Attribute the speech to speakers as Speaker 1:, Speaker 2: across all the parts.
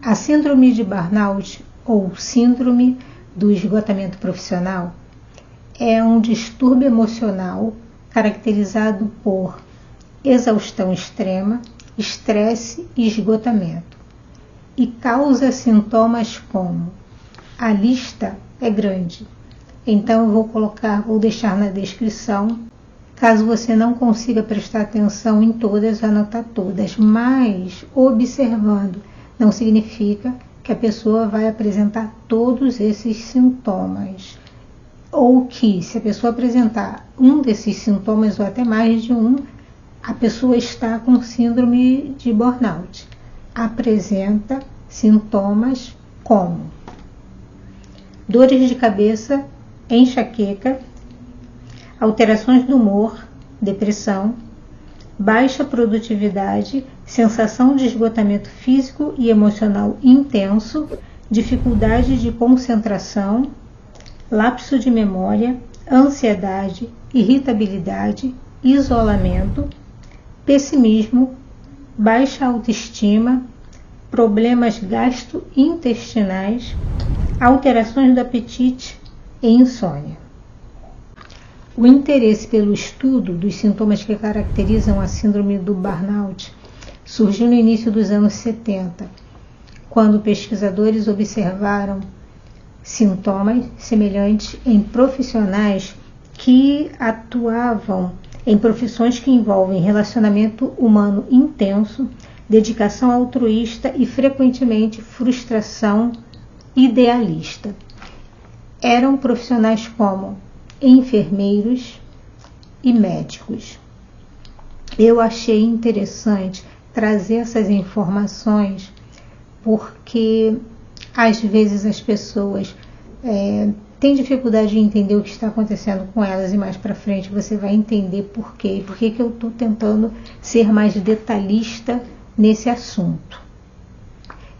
Speaker 1: A síndrome de burnout, ou síndrome do esgotamento profissional, é um distúrbio emocional caracterizado por exaustão extrema, estresse e esgotamento, e causa sintomas como... A lista é grande, então eu vou deixar na descrição, caso você não consiga prestar atenção em todas, anotar todas, mas observando não significa que a pessoa vai apresentar todos esses sintomas, ou que se a pessoa apresentar um desses sintomas ou até mais de um, a pessoa está com síndrome de burnout. Apresenta sintomas como dores de cabeça, enxaqueca, alterações do humor, depressão, baixa produtividade, sensação de esgotamento físico e emocional intenso, dificuldade de concentração, lapso de memória, ansiedade, irritabilidade, isolamento, pessimismo, baixa autoestima, problemas gastrointestinais, alterações do apetite e insônia. O interesse pelo estudo dos sintomas que caracterizam a síndrome do burnout surgiu no início dos anos 70, quando pesquisadores observaram sintomas semelhantes em profissionais que atuavam em profissões que envolvem relacionamento humano intenso, dedicação altruísta e, frequentemente, frustração idealista. Eram profissionais como enfermeiros e médicos. Eu achei interessante trazer essas informações porque às vezes as pessoas têm dificuldade de entender o que está acontecendo com elas, e mais para frente você vai entender por quê. Por que eu estou tentando ser mais detalhista nesse assunto.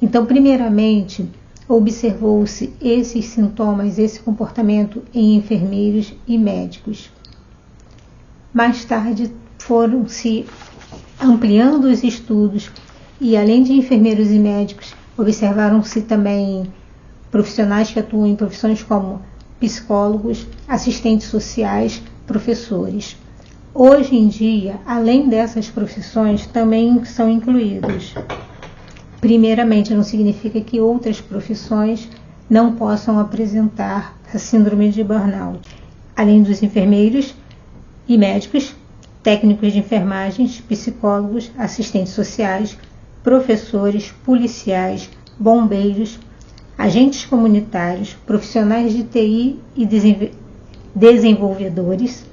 Speaker 1: Então, primeiramente, observou-se esses sintomas, esse comportamento em enfermeiros e médicos. Mais tarde foram se ampliando os estudos e, além de enfermeiros e médicos, observaram-se também profissionais que atuam em profissões como psicólogos, assistentes sociais, professores. Hoje em dia, além dessas profissões, também são incluídos. Primeiramente, não significa que outras profissões não possam apresentar a síndrome de burnout. Além dos enfermeiros e médicos, técnicos de enfermagem, psicólogos, assistentes sociais, professores, policiais, bombeiros, agentes comunitários, profissionais de TI e desenvolvedores,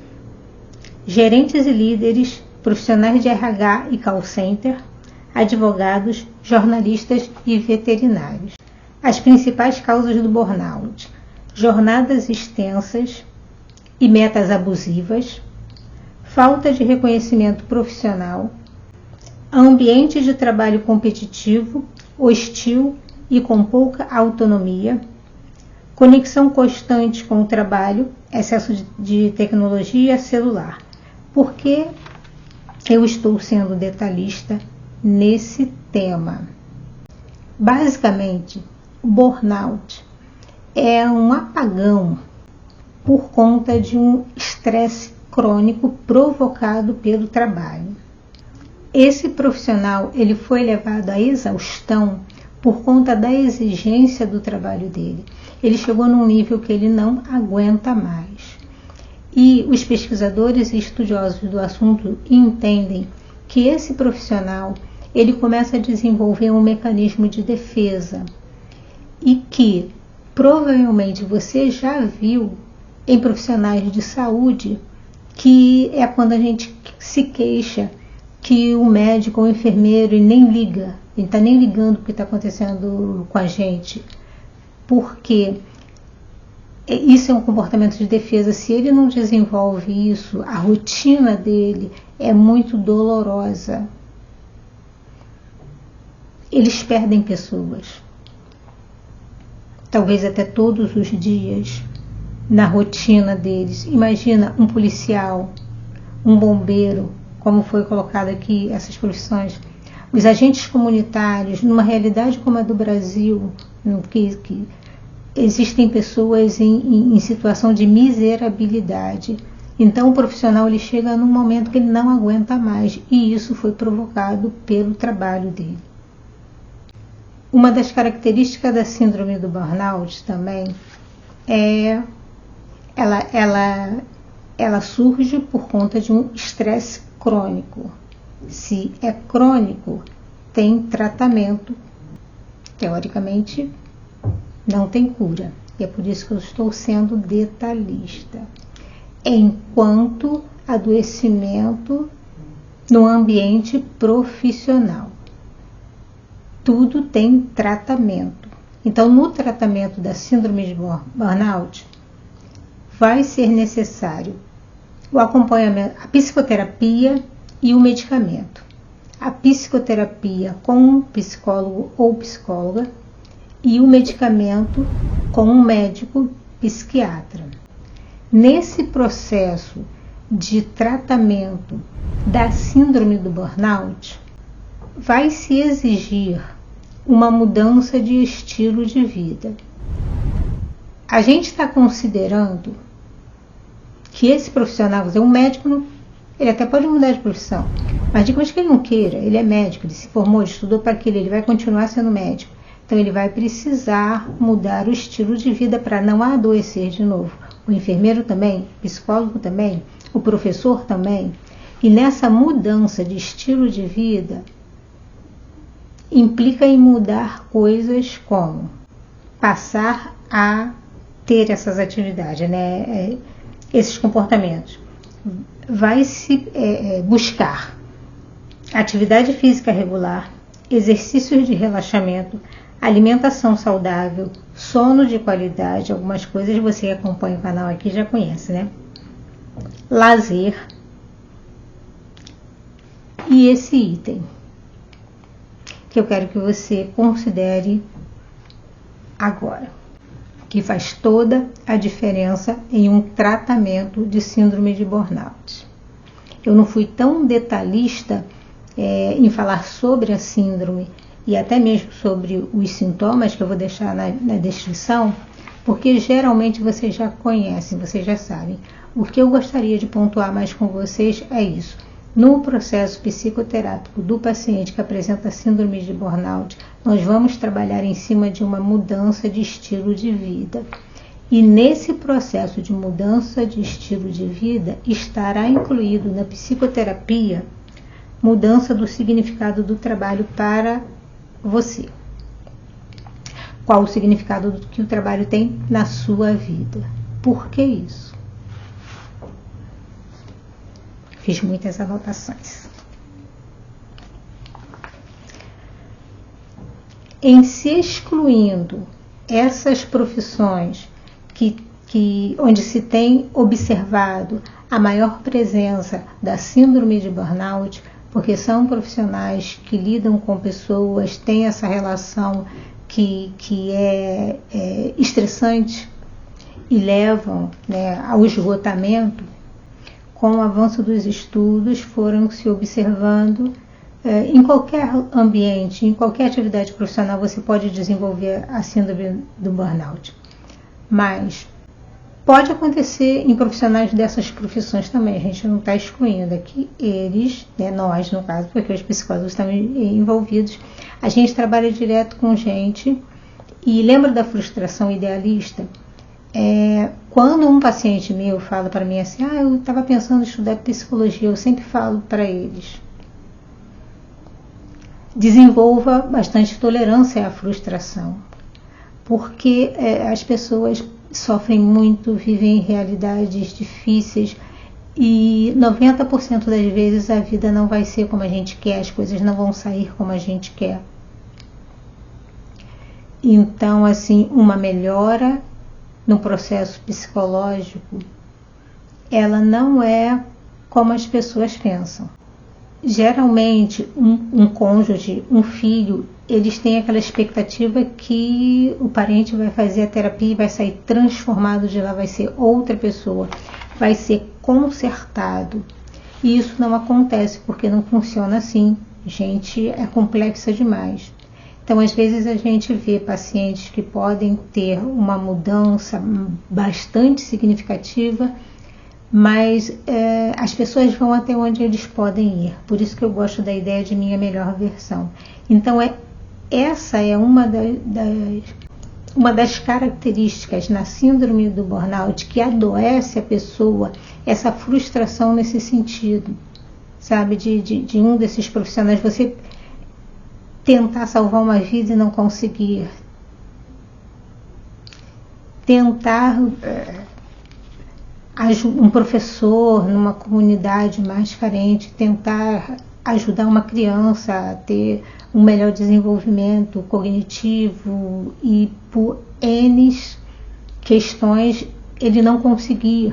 Speaker 1: gerentes e líderes, profissionais de RH e call center, advogados, jornalistas e veterinários. As principais causas do burnout: jornadas extensas e metas abusivas, falta de reconhecimento profissional, ambiente de trabalho competitivo, hostil e com pouca autonomia, conexão constante com o trabalho, excesso de tecnologia celular. Por que eu estou sendo detalhista nesse tema? Basicamente, o burnout é um apagão por conta de um estresse crônico provocado pelo trabalho. Esse profissional ele foi levado à exaustão por conta da exigência do trabalho dele. Ele chegou num nível que ele não aguenta mais. E os pesquisadores e estudiosos do assunto entendem que esse profissional ele começa a desenvolver um mecanismo de defesa e que provavelmente você já viu em profissionais de saúde, que é quando a gente se queixa que o médico ou o enfermeiro ele nem liga, ele está nem ligando o que está acontecendo com a gente, porque isso é um comportamento de defesa. Se ele não desenvolve isso, a rotina dele é muito dolorosa. Eles perdem pessoas, talvez até todos os dias, na rotina deles. Imagina um policial, um bombeiro, como foi colocado aqui essas profissões, os agentes comunitários, numa realidade como a do Brasil, que existem pessoas em situação de miserabilidade. Então o profissional ele chega num momento que ele não aguenta mais, e isso foi provocado pelo trabalho dele. Uma das características da síndrome do burnout também é ela surge por conta de um estresse crônico. Se é crônico, tem tratamento. Teoricamente, não tem cura. E é por isso que eu estou sendo detalhista. Enquanto adoecimento no ambiente profissional. Tudo tem tratamento. Então, no tratamento da síndrome de burnout, vai ser necessário o acompanhamento, a psicoterapia e o medicamento. A psicoterapia com um psicólogo ou psicóloga e o medicamento com um médico psiquiatra. Nesse processo de tratamento da síndrome do burnout, vai se exigir uma mudança de estilo de vida. A gente está considerando que esse profissional, um médico, ele até pode mudar de profissão, mas digamos que ele não queira, ele é médico, ele se formou, ele estudou para aquilo, ele vai continuar sendo médico. Então ele vai precisar mudar o estilo de vida para não adoecer de novo. O enfermeiro também, o psicólogo também, o professor também. E nessa mudança de estilo de vida, implica em mudar coisas como passar a ter essas atividades, né? Esses comportamentos. Vai se buscar atividade física regular, exercícios de relaxamento, alimentação saudável, sono de qualidade, algumas coisas você que acompanha o canal aqui já conhece, né? Lazer. E esse item que eu quero que você considere agora, que faz toda a diferença em um tratamento de síndrome de burnout. Eu não fui tão detalhista em falar sobre a síndrome e até mesmo sobre os sintomas, que eu vou deixar na descrição, porque geralmente vocês já conhecem, vocês já sabem. O que eu gostaria de pontuar mais com vocês é isso. No processo psicoterápico do paciente que apresenta síndrome de burnout, nós vamos trabalhar em cima de uma mudança de estilo de vida. E nesse processo de mudança de estilo de vida, estará incluído na psicoterapia mudança do significado do trabalho para você. Qual o significado que o trabalho tem na sua vida? Por que isso? Fiz muitas anotações. Em se excluindo essas profissões onde se tem observado a maior presença da síndrome de burnout, porque são profissionais que lidam com pessoas, têm essa relação que é estressante e levam, né, ao esgotamento. Com o avanço dos estudos, foram se observando em qualquer ambiente, em qualquer atividade profissional, você pode desenvolver a síndrome do burnout. Mas pode acontecer em profissionais dessas profissões também, a gente não está excluindo aqui eles, né, nós no caso, porque os psicólogos estão envolvidos. A gente trabalha direto com gente e lembra da frustração idealista? Quando um paciente meu fala para mim assim, eu estava pensando em estudar psicologia, eu sempre falo para eles, desenvolva bastante tolerância à frustração, porque as pessoas sofrem muito, vivem realidades difíceis e 90% das vezes a vida não vai ser como a gente quer, as coisas não vão sair como a gente quer. Então, assim, uma melhora no processo psicológico, ela não é como as pessoas pensam. Geralmente, um cônjuge, um filho, eles têm aquela expectativa que o parente vai fazer a terapia e vai sair transformado de lá, vai ser outra pessoa, vai ser consertado. E isso não acontece, porque não funciona assim. Gente é complexa demais. Então, às vezes a gente vê pacientes que podem ter uma mudança bastante significativa, mas as pessoas vão até onde eles podem ir. Por isso que eu gosto da ideia de minha melhor versão. Então, essa é uma das características na síndrome do burnout que adoece a pessoa, essa frustração nesse sentido, sabe? De um desses profissionais, você tentar salvar uma vida e não conseguir. Tentar um professor numa comunidade mais carente, tentar ajudar uma criança a ter um melhor desenvolvimento cognitivo e por N questões ele não conseguir.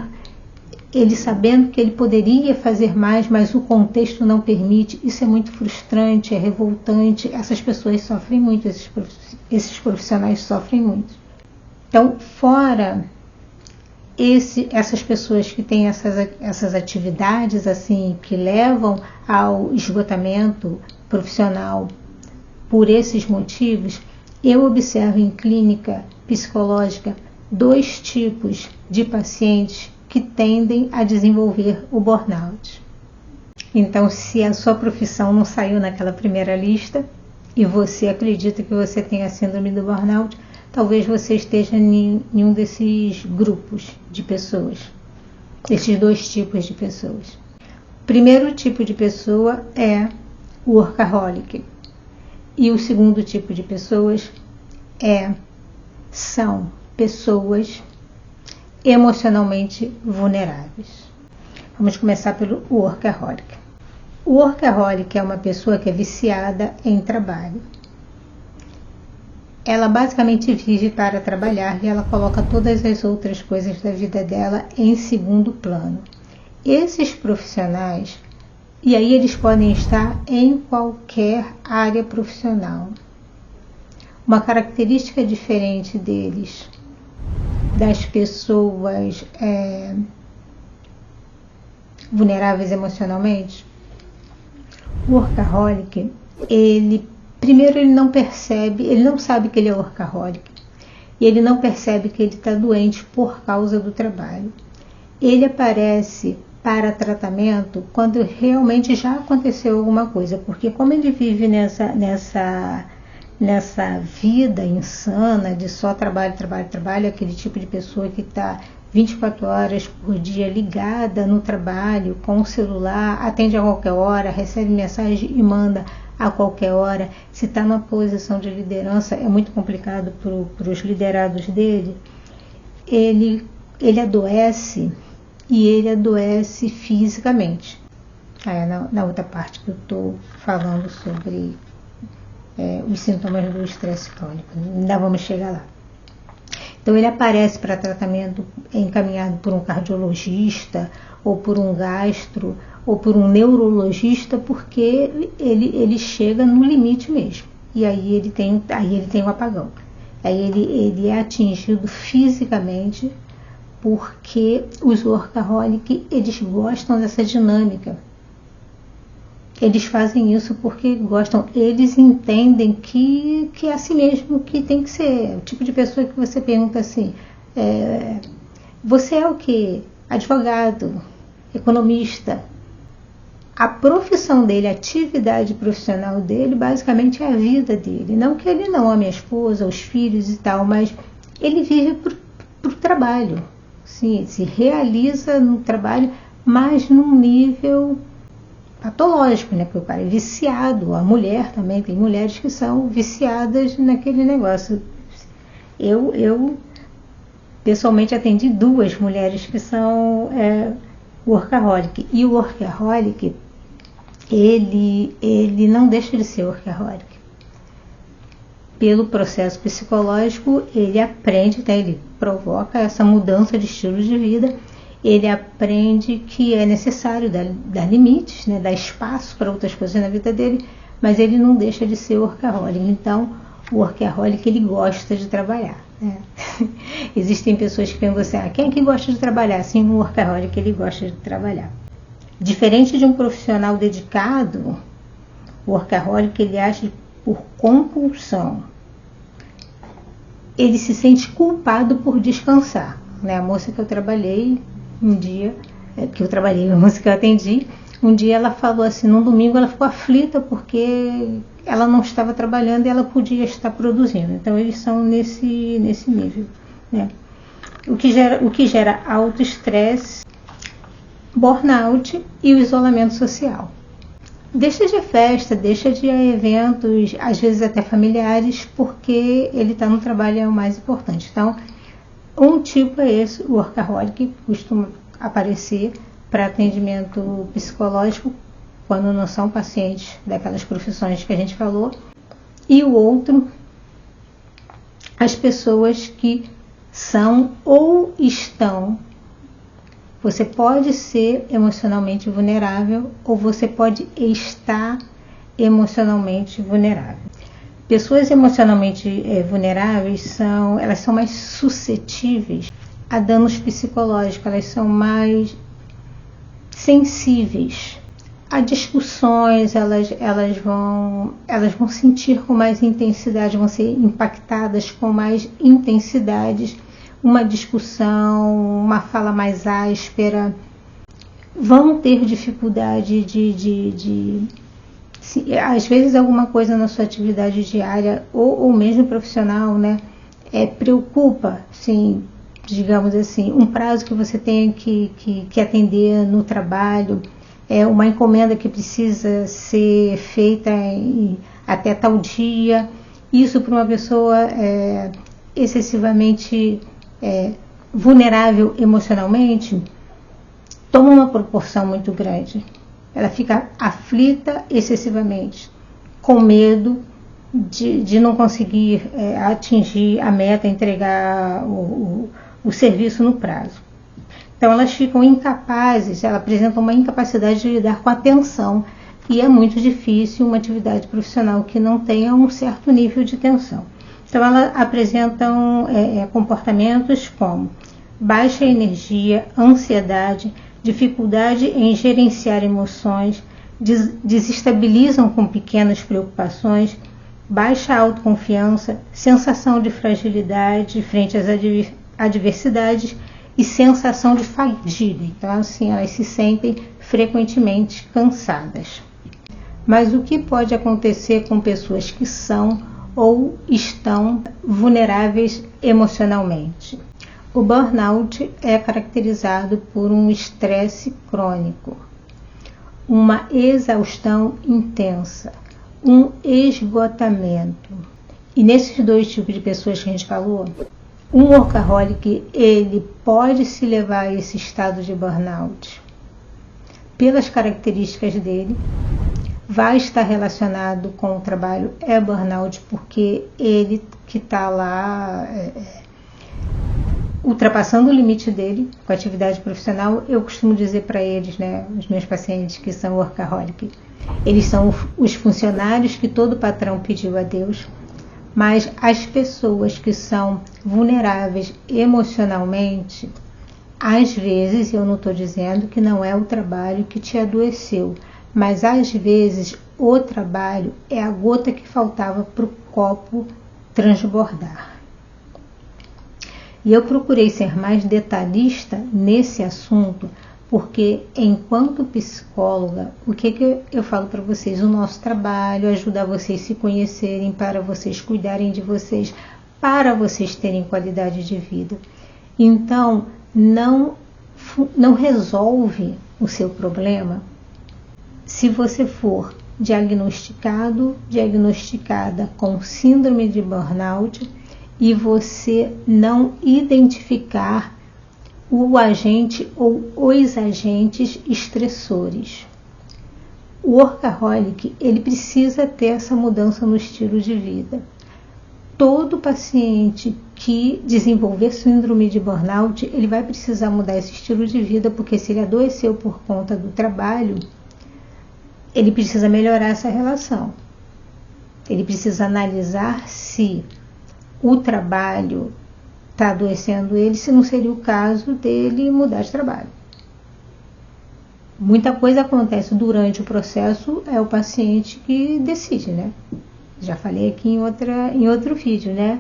Speaker 1: Ele sabendo que ele poderia fazer mais, mas o contexto não permite. Isso é muito frustrante, é revoltante. Essas pessoas sofrem muito, esses profissionais sofrem muito. Então, fora essas pessoas que têm essas atividades assim, que levam ao esgotamento profissional por esses motivos, eu observo em clínica psicológica 2 tipos de pacientes que tendem a desenvolver o burnout. Então, se a sua profissão não saiu naquela primeira lista e você acredita que você tem a síndrome do burnout, talvez você esteja em um desses grupos de pessoas, esses 2 tipos de pessoas. O primeiro tipo de pessoa é o workaholic e o segundo tipo de pessoas são pessoas emocionalmente vulneráveis. Vamos começar pelo workaholic. O workaholic é uma pessoa que é viciada em trabalho. Ela basicamente vive para trabalhar e ela coloca todas as outras coisas da vida dela em segundo plano. Esses profissionais, e aí eles podem estar em qualquer área profissional. Uma característica diferente deles, das pessoas vulneráveis emocionalmente, o workaholic, primeiro ele não percebe, ele não sabe que ele é workaholic, e ele não percebe que ele está doente por causa do trabalho. Ele aparece para tratamento quando realmente já aconteceu alguma coisa, porque como ele vive nessa vida insana de só trabalho, aquele tipo de pessoa que está 24 horas por dia ligada no trabalho, com o celular, atende a qualquer hora, recebe mensagem e manda a qualquer hora. Se está numa posição de liderança, é muito complicado para os liderados dele. Ele adoece, e ele adoece fisicamente. Na outra parte que eu estou falando sobre os sintomas do estresse crônico. Ainda vamos chegar lá. Então ele aparece para tratamento encaminhado por um cardiologista, ou por um gastro, ou por um neurologista, porque ele chega no limite mesmo. E aí ele tem um apagão. Aí ele é atingido fisicamente, porque os workaholic, eles gostam dessa dinâmica. Eles fazem isso porque gostam, eles entendem que é assim mesmo que tem que ser. O tipo de pessoa que você pergunta assim, você é o quê? Advogado, economista. A profissão dele, a atividade profissional dele, basicamente é a vida dele. Não que ele não ame a esposa, os filhos e tal, mas ele vive pro trabalho. Sim, se realiza no trabalho, mas num nível patológico, né? Porque o cara é viciado, a mulher também, tem mulheres que são viciadas naquele negócio. Eu pessoalmente atendi 2 mulheres que são workaholic, e o workaholic, ele não deixa de ser workaholic. Pelo processo psicológico, ele aprende, né? Ele provoca essa mudança de estilo de vida. Ele aprende que é necessário dar limites, né, dar espaço para outras coisas na vida dele, mas ele não deixa de ser workaholic. Então, o workaholic, ele gosta de trabalhar. Né? Existem pessoas que pensam assim, quem é que gosta de trabalhar? Sim, o workaholic, ele gosta de trabalhar. Diferente de um profissional dedicado, O workaholic, ele age por compulsão. Ele se sente culpado por descansar, né? A moça que eu trabalhei um dia, a moça que eu atendi, um dia ela falou assim, num domingo ela ficou aflita porque ela não estava trabalhando e ela podia estar produzindo. Então eles são nesse nível, né? O que gera autoestresse, burnout e o isolamento social. Deixa de festa, deixa de eventos, às vezes até familiares, porque ele está no trabalho, é o mais importante. Então, um tipo é esse, o workaholic, que costuma aparecer para atendimento psicológico, quando não são pacientes daquelas profissões que a gente falou. E o outro, as pessoas que são ou estão. Você pode ser emocionalmente vulnerável ou você pode estar emocionalmente vulnerável. Pessoas emocionalmente vulneráveis elas são mais suscetíveis a danos psicológicos, elas são mais sensíveis a discussões, elas vão sentir com mais intensidade, vão ser impactadas com mais intensidade. Uma discussão, uma fala mais áspera, vão ter dificuldade às vezes alguma coisa na sua atividade diária ou mesmo profissional, né, preocupa, sim, digamos assim, um prazo que você tem que atender no trabalho, uma encomenda que precisa ser feita até tal dia. Isso para uma pessoa excessivamente vulnerável emocionalmente, toma uma proporção muito grande. Ela fica aflita excessivamente, com medo de não conseguir atingir a meta, entregar o serviço no prazo. Então elas ficam incapazes, elas apresentam uma incapacidade de lidar com a tensão, e é muito difícil uma atividade profissional que não tenha um certo nível de tensão. Então elas apresentam comportamentos como baixa energia, ansiedade, dificuldade em gerenciar emoções, desestabilizam com pequenas preocupações, baixa autoconfiança, sensação de fragilidade frente às adversidades e sensação de fadiga. Então, assim, elas se sentem frequentemente cansadas. Mas o que pode acontecer com pessoas que são ou estão vulneráveis emocionalmente? O burnout é caracterizado por um estresse crônico, uma exaustão intensa, um esgotamento. E nesses dois tipos de pessoas que a gente falou, um workaholic, ele pode se levar a esse estado de burnout pelas características dele, vai estar relacionado com o trabalho, burnout, porque ele que está lá ultrapassando o limite dele com a atividade profissional. Eu costumo dizer para eles, né, os meus pacientes que são workaholic, eles são os funcionários que todo patrão pediu a Deus, mas as pessoas que são vulneráveis emocionalmente, às vezes, eu não estou dizendo que não é o trabalho que te adoeceu, mas às vezes o trabalho é a gota que faltava para o copo transbordar. E eu procurei ser mais detalhista nesse assunto, porque enquanto psicóloga, o que eu falo para vocês? O nosso trabalho é ajudar vocês a se conhecerem, para vocês cuidarem de vocês, para vocês terem qualidade de vida. Então, não resolve o seu problema se você for diagnosticada com síndrome de burnout e você não identificar o agente ou os agentes estressores. O workaholic, ele precisa ter essa mudança no estilo de vida. Todo paciente que desenvolver síndrome de burnout, ele vai precisar mudar esse estilo de vida, porque se ele adoeceu por conta do trabalho, ele precisa melhorar essa relação. Ele precisa analisar se o trabalho está adoecendo ele, se não seria o caso dele mudar de trabalho. Muita coisa acontece durante o processo, é o paciente que decide, né? Já falei aqui em outro vídeo, né?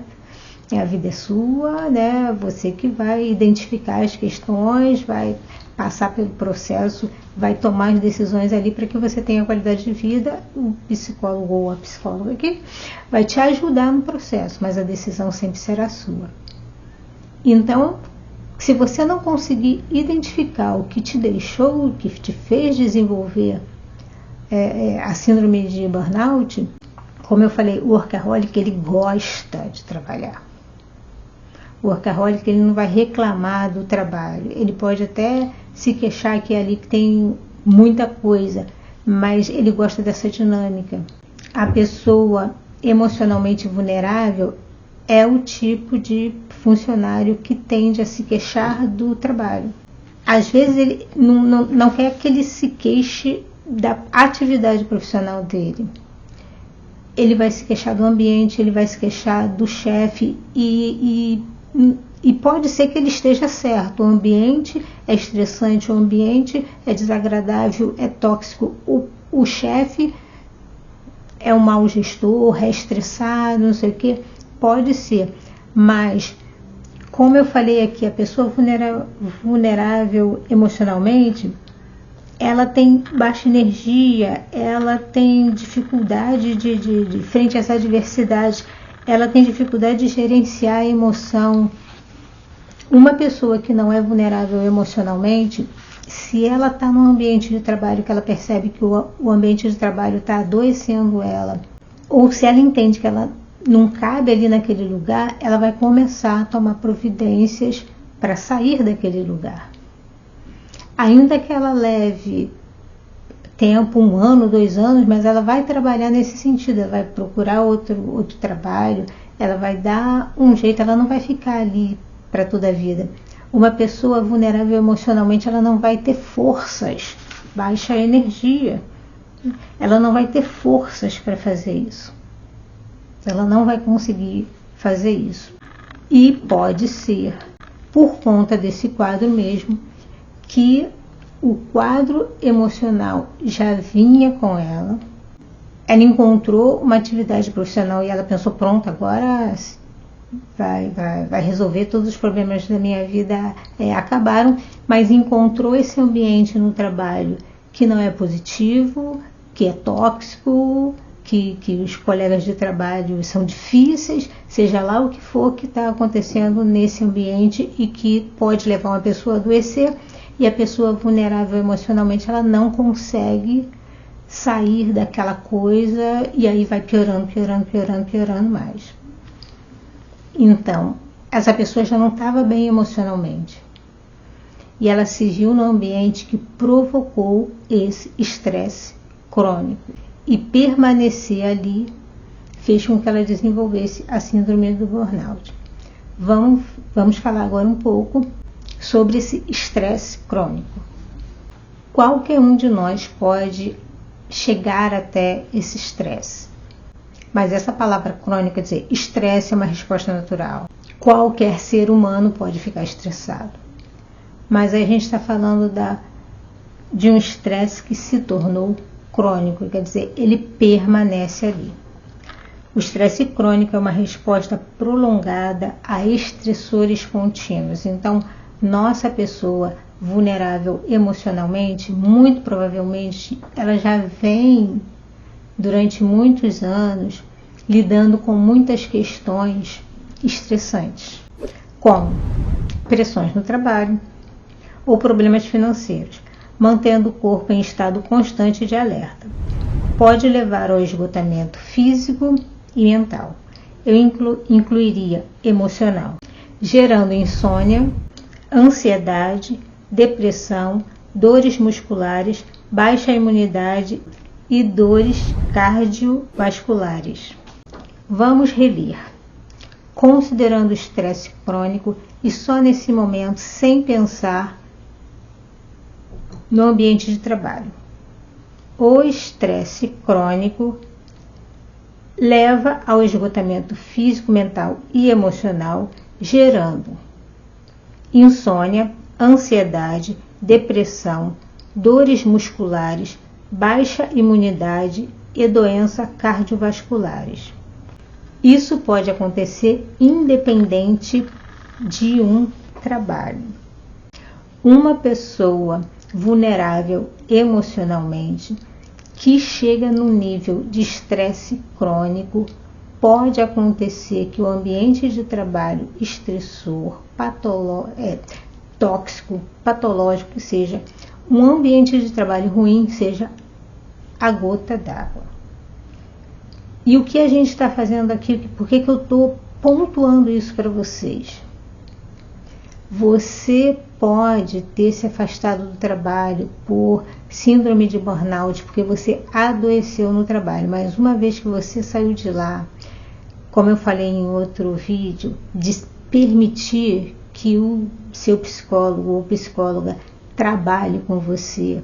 Speaker 1: A vida é sua, né? Você que vai identificar as questões, vai passar pelo processo, vai tomar as decisões ali para que você tenha qualidade de vida. O psicólogo ou a psicóloga aqui vai te ajudar no processo, mas a decisão sempre será sua. Então, se você não conseguir identificar o que te deixou, o que te fez desenvolver a síndrome de burnout, como eu falei, o workaholic, ele gosta de trabalhar. O workaholic, ele não vai reclamar do trabalho. Ele pode até se queixar que é ali que tem muita coisa, mas ele gosta dessa dinâmica. A pessoa emocionalmente vulnerável é o tipo de funcionário que tende a se queixar do trabalho. Às vezes ele não quer que ele se queixe da atividade profissional dele. Ele vai se queixar do ambiente, ele vai se queixar do chefe e pode ser que ele esteja certo. O ambiente é estressante, o ambiente é desagradável, é tóxico. O chefe é um mau gestor, é estressado, não sei o que. Pode ser, mas como eu falei aqui, a pessoa vulnerável emocionalmente, ela tem baixa energia, ela tem dificuldade de frente a essa adversidade, ela tem dificuldade de gerenciar a emoção. Uma pessoa que não é vulnerável emocionalmente, se ela está num ambiente de trabalho que ela percebe que o ambiente de trabalho está adoecendo ela, ou se ela entende que ela não cabe ali naquele lugar, ela vai começar a tomar providências para sair daquele lugar. Ainda que ela leve tempo, 1 ano, 2 anos, mas ela vai trabalhar nesse sentido, ela vai procurar outro trabalho, ela vai dar um jeito, ela não vai ficar ali para toda a vida. Uma pessoa vulnerável emocionalmente, ela não vai ter forças, baixa energia, ela não vai ter forças para fazer isso. Ela não vai conseguir fazer isso. E pode ser, por conta desse quadro mesmo, que o quadro emocional já vinha com ela. Ela encontrou uma atividade profissional e ela pensou, pronto, agora vai resolver todos os problemas da minha vida, acabaram, mas encontrou esse ambiente no trabalho que não é positivo, que é tóxico, que os colegas de trabalho são difíceis, seja lá o que for que está acontecendo nesse ambiente e que pode levar uma pessoa a adoecer, e a pessoa vulnerável emocionalmente, ela não consegue sair daquela coisa e aí vai piorando mais. Então, essa pessoa já não estava bem emocionalmente e ela se viu no ambiente que provocou esse estresse crônico. E permanecer ali fez com que ela desenvolvesse a síndrome do burnout. Vamos falar agora um pouco sobre esse estresse crônico. Qualquer um de nós pode chegar até esse estresse. Mas essa palavra crônica, quer dizer, estresse é uma resposta natural. Qualquer ser humano pode ficar estressado. Mas aí a gente está falando de um estresse que se tornou crônico, quer dizer, ele permanece ali. O estresse crônico é uma resposta prolongada a estressores contínuos. Então, nossa pessoa vulnerável emocionalmente, muito provavelmente, ela já vem durante muitos anos lidando com muitas questões estressantes, como pressões no trabalho ou problemas financeiros, mantendo o corpo em estado constante de alerta. Pode levar ao esgotamento físico e mental. Eu incluiria emocional, gerando insônia, ansiedade, depressão, dores musculares, baixa imunidade e dores cardiovasculares. Vamos rever. Considerando o estresse crônico e só nesse momento, sem pensar no ambiente de trabalho. O estresse crônico leva ao esgotamento físico, mental e emocional, gerando insônia, ansiedade, depressão, dores musculares, baixa imunidade e doenças cardiovasculares. Isso pode acontecer independente de um trabalho. Uma pessoa vulnerável emocionalmente que chega no nível de estresse crônico, pode acontecer que o ambiente de trabalho estressor, tóxico, patológico, que seja um ambiente de trabalho ruim, seja a gota d'água. E o que a gente está fazendo aqui? Por que eu estou pontuando isso para vocês? Você pode ter se afastado do trabalho por síndrome de burnout, porque você adoeceu no trabalho, mas uma vez que você saiu de lá, como eu falei em outro vídeo, de permitir que o seu psicólogo ou psicóloga trabalhe com você,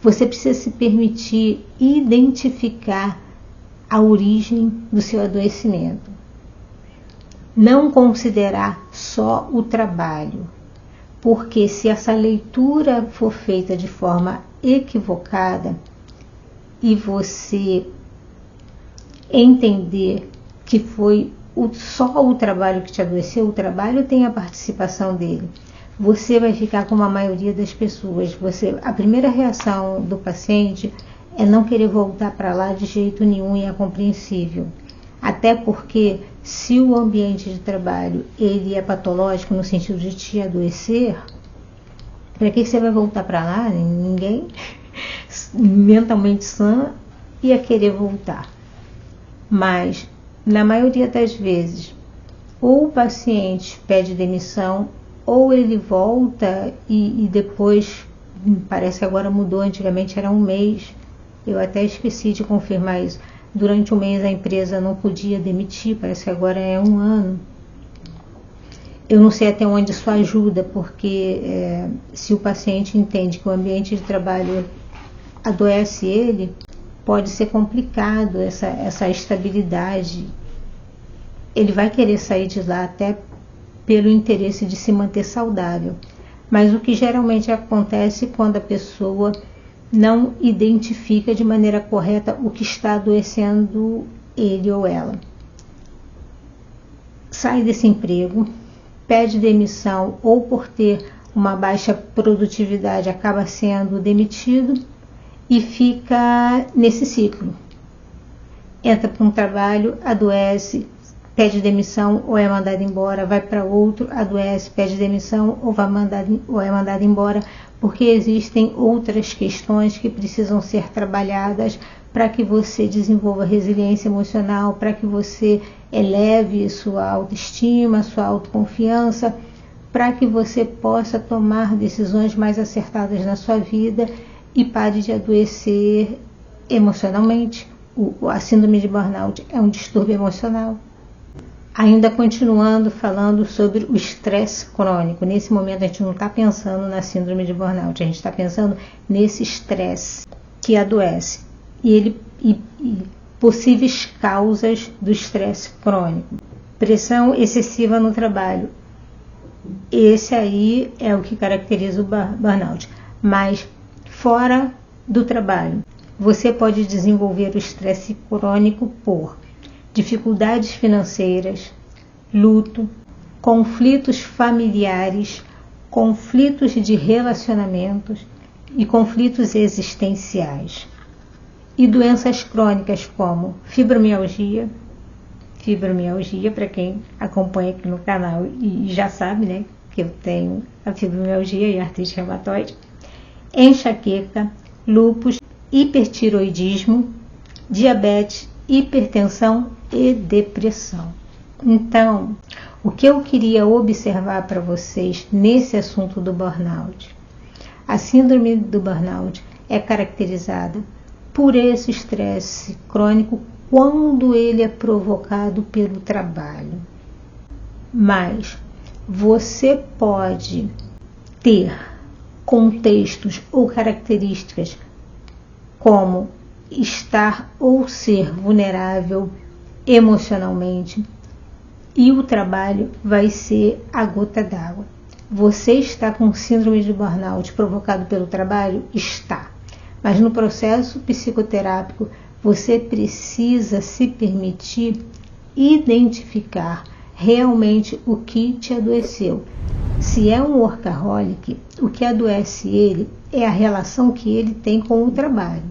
Speaker 1: você precisa se permitir identificar a origem do seu adoecimento. Não considerar só o trabalho, porque se essa leitura for feita de forma equivocada e você entender que foi só o trabalho que te adoeceu, o trabalho tem a participação dele, você vai ficar como a maioria das pessoas. A primeira reação do paciente é não querer voltar para lá de jeito nenhum, e é compreensível. Até porque se o ambiente de trabalho ele é patológico no sentido de te adoecer, para que você vai voltar para lá? Ninguém mentalmente sã ia querer voltar. Mas na maioria das vezes, ou o paciente pede demissão, ou ele volta e depois, parece que agora mudou, antigamente era um mês, eu até esqueci de confirmar isso. Durante um mês a empresa não podia demitir, parece que agora é 1 ano. Eu não sei até onde isso ajuda, porque se o paciente entende que o ambiente de trabalho adoece ele, pode ser complicado essa estabilidade. Ele vai querer sair de lá até pelo interesse de se manter saudável. Mas o que geralmente acontece quando a pessoa não identifica de maneira correta o que está adoecendo ele ou ela. Sai desse emprego, pede demissão, ou por ter uma baixa produtividade acaba sendo demitido e fica nesse ciclo. Entra para um trabalho, adoece, pede demissão ou é mandado embora, vai para outro, adoece, pede demissão ou é mandado embora, porque existem outras questões que precisam ser trabalhadas para que você desenvolva resiliência emocional, para que você eleve sua autoestima, sua autoconfiança, para que você possa tomar decisões mais acertadas na sua vida e pare de adoecer emocionalmente. A síndrome de burnout é um distúrbio emocional. Ainda continuando falando sobre o estresse crônico. Nesse momento a gente não está pensando na síndrome de burnout, a gente está pensando nesse estresse que adoece. E possíveis causas do estresse crônico. Pressão excessiva no trabalho. Esse aí é o que caracteriza o burnout. Mas fora do trabalho, você pode desenvolver o estresse crônico por dificuldades financeiras, luto, conflitos familiares, conflitos de relacionamentos e conflitos existenciais. E doenças crônicas como fibromialgia, para quem acompanha aqui no canal e já sabe, né, que eu tenho a fibromialgia e a artrite reumatoide, enxaqueca, lúpus, hipertiroidismo, diabetes, hipertensão e depressão. Então, o que eu queria observar para vocês nesse assunto do burnout? A síndrome do burnout é caracterizada por esse estresse crônico quando ele é provocado pelo trabalho. Mas você pode ter contextos ou características como estar ou ser vulnerável emocionalmente, e o trabalho vai ser a gota d'água. Você está com síndrome de burnout provocado pelo trabalho? Está. Mas no processo psicoterápico, você precisa se permitir identificar realmente o que te adoeceu. Se é um workaholic, o que adoece ele é a relação que ele tem com o trabalho.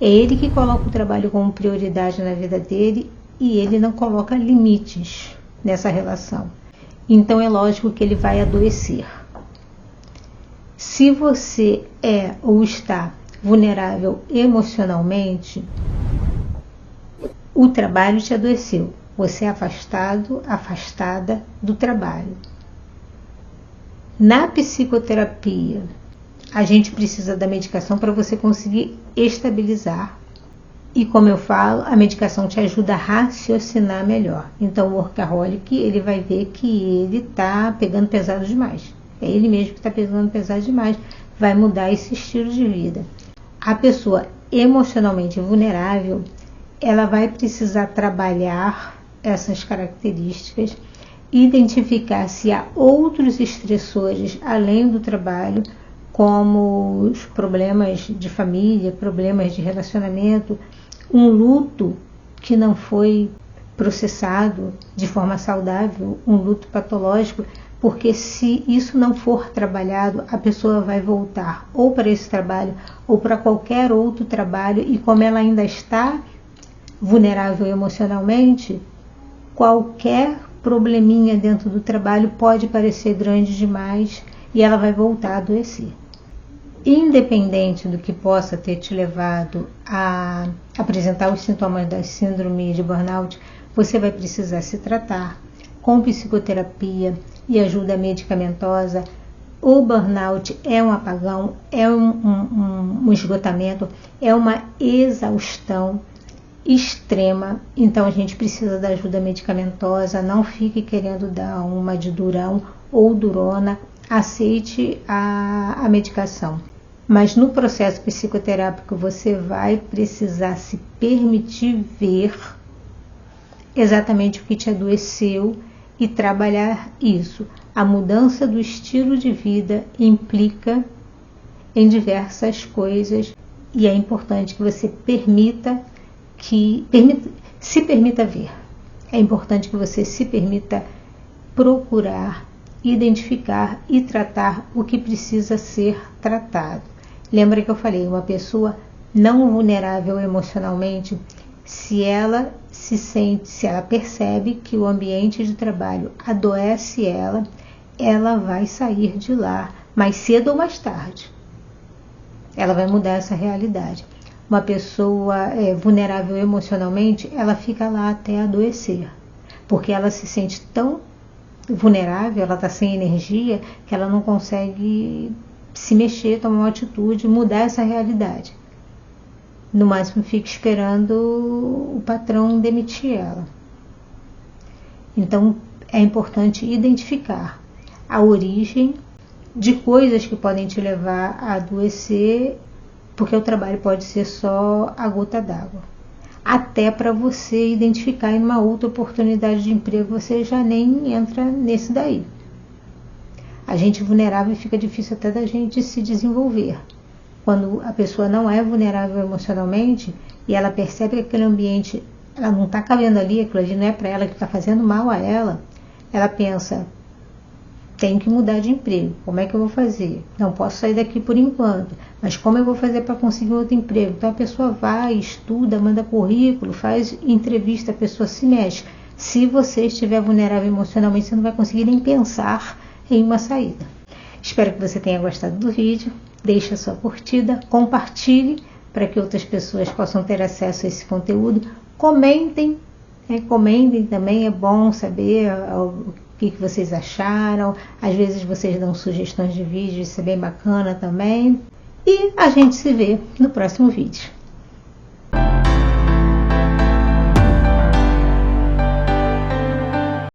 Speaker 1: É ele que coloca o trabalho como prioridade na vida dele e ele não coloca limites nessa relação. Então é lógico que ele vai adoecer. Se você é ou está vulnerável emocionalmente, o trabalho te adoeceu. Você é afastado, afastada do trabalho. Na psicoterapia, a gente precisa da medicação para você conseguir estabilizar. E como eu falo, a medicação te ajuda a raciocinar melhor. Então o workaholic, ele vai ver que ele está pegando pesado demais. É ele mesmo que está pegando pesado demais. Vai mudar esse estilo de vida. A pessoa emocionalmente vulnerável, ela vai precisar trabalhar essas características, identificar se há outros estressores além do trabalho, como os problemas de família, problemas de relacionamento, um luto que não foi processado de forma saudável, um luto patológico, porque se isso não for trabalhado, a pessoa vai voltar ou para esse trabalho ou para qualquer outro trabalho, e como ela ainda está vulnerável emocionalmente, qualquer probleminha dentro do trabalho pode parecer grande demais e ela vai voltar a adoecer. Independente do que possa ter te levado a apresentar os sintomas da síndrome de burnout, você vai precisar se tratar com psicoterapia e ajuda medicamentosa. O burnout é um apagão, é um esgotamento, é uma exaustão extrema, então a gente precisa da ajuda medicamentosa. Não fique querendo dar uma de durão ou durona, aceite a medicação. Mas no processo psicoterápico você vai precisar se permitir ver exatamente o que te adoeceu e trabalhar isso. A mudança do estilo de vida implica em diversas coisas e é importante que você se permita ver. É importante que você se permita procurar, identificar e tratar o que precisa ser tratado. Lembra que eu falei, uma pessoa não vulnerável emocionalmente, se ela percebe que o ambiente de trabalho adoece ela vai sair de lá mais cedo ou mais tarde. Ela vai mudar essa realidade. Uma pessoa vulnerável emocionalmente, ela fica lá até adoecer, porque ela se sente tão vulnerável, ela está sem energia, que ela não consegue se mexer, tomar uma atitude, mudar essa realidade. No máximo fica esperando o patrão demitir ela. Então é importante identificar a origem de coisas que podem te levar a adoecer, porque o trabalho pode ser só a gota d'água. Até para você identificar em uma outra oportunidade de emprego, você já nem entra nesse daí. A gente vulnerável fica difícil até da gente se desenvolver. Quando a pessoa não é vulnerável emocionalmente e ela percebe que aquele ambiente, ela não está cabendo ali, aquilo ali não é para ela, que está fazendo mal a ela, ela pensa, tenho que mudar de emprego, como é que eu vou fazer? Não posso sair daqui por enquanto, mas como eu vou fazer para conseguir outro emprego? Então a pessoa vai, estuda, manda currículo, faz entrevista, a pessoa se mexe. Se você estiver vulnerável emocionalmente, você não vai conseguir nem pensar em uma saída. Espero que você tenha gostado do vídeo. Deixe a sua curtida, compartilhe para que outras pessoas possam ter acesso a esse conteúdo. Comentem, comentem também, é bom saber o que vocês acharam. Às vezes vocês dão sugestões de vídeo, isso é bem bacana também. E a gente se vê no próximo vídeo.